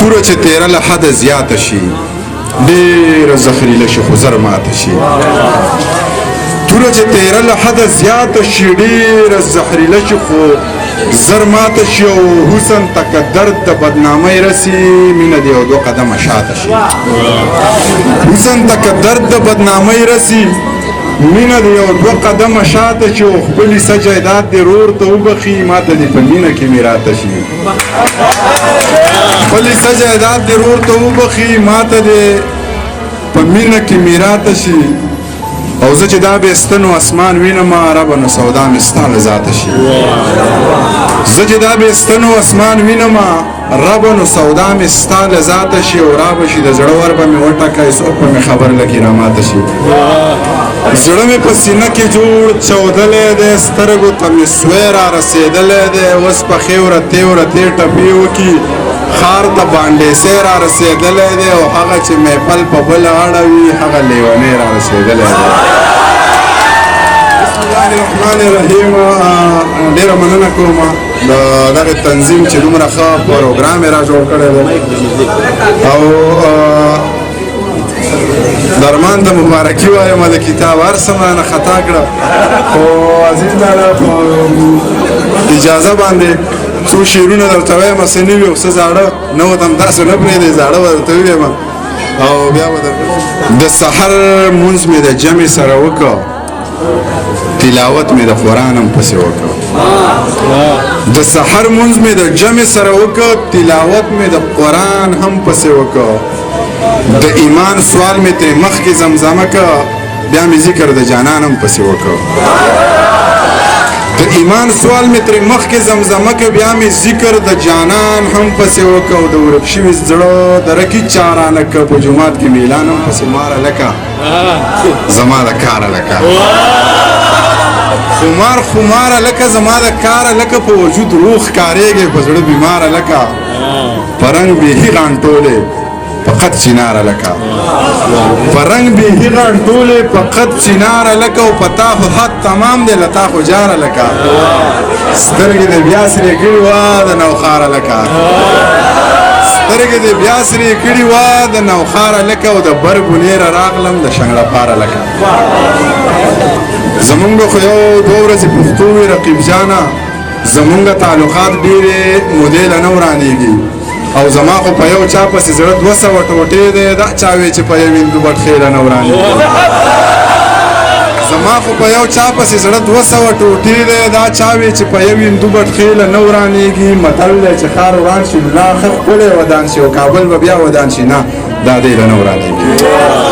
توره چې تیره له حده زیاته شي ډېره زخریله شي خو زر ماته شي توره چې تیره له حده زیاته شي ډېره زهریله شي خو زر ماته شي او حسن ته که درد د بدنامۍ رسي مینه دې یو دوه قدمه شاته شي حسن ته که درد د بدنامۍ رسي مینه دې یو دوه قدمه شاته شي او خپلې څه جایداد دې رور ته وبخي ماته دې په مینه کې میراته شي خپلې څه جایداد دې رور ته وبخي ماته دې په مینه کې میراته شي او زه چې دا بېستن و اسمان وینم ربه نو سودا مې ستا له ذاته شي زه چې دا بېستن و اسمان وینم ربه نو سودا مې ستا له ذاته شي او را به شي د زړه ور به مې وټکی څوک به مې خبر لکې راماته شي زړه مې په سینه کې جوړ چودلی دی سترګو ته مې سوی را رسېدلی دی اوس پخې ورتې ورتې ټپې وکړي خار ته بانډېسی را رسېدلی دی او هغه چې محفل په بله اړه وي هغه لیونی را رسېدلی دی بسم الله الرحمن الرحیم ډېره مننه کوم د دغه تنظیم چې دومره ښه پروګرام یې را جوړ کړی دی او درمان ته مبارکي وایم د کتاب هر څه مانه خطا کړه خو عزیز لاله په اجازه باندې څو شعرونه درته وایم څه نه وي او څه زاړه نه و ته داسې نه پرېږدئ زاړه به درته ووایم او بیا به د سحر لمونځ مې د جمع سره وکړه تلاوت مې د قرآن هم پسې وکړه د سحر لمونځ مې د جمع سره وکړه تلاوت مې د قرآن هم پسې وکړه د ایمان سوال مې ترې مخکې زمزمه کړه بیا مې ذکر د جانان هم پسې وکړه د ایمان سوال مې ترې مخکې زمزمه کړه بیا مې ذکر د جانان هم پسې وکړه او د ورک شوي زړه د رکي چارانه کړه په جومات کې مې اعلان هم پسې ماره لکه زما د کاره لکه خماره لکه زما د کاره لکه په وجود روح ښکارېږي په زړه بیماره لکه په رنګ بیخي غانټولې فقط چناره لکه فرنګ بیخي غانټولې فقط چناره لکه او پتا خو حد تمام دی لتا خو جاره لکه سترګې د بیا سرې کړي وه د نوخاره لکه سترګې د بیا سرې کړي وه د نوخاره لکه او د بر بنیره راغلم د شنګړپاره لکه زمونږ به خو یو دوه ورځې پښتو وي رقیب جانه زمونږ تعلقات ډېرې مودې له نه ورانېږي او زما خو په یو چا پسې زړه 200 ټوټې دی دا چا وی چې په یو هندو بټ خیله نه ورانېږي زما خو په یو چا پسې زړه 200 ټوټې دی دا چا وی چې په یو هندو بټ خیله نه ورانېږي متل دی چې ښار وران شي نو ښه ښکلی ودان شي او کابل به بیا ودان شي نه دا دی له نه ورانېږي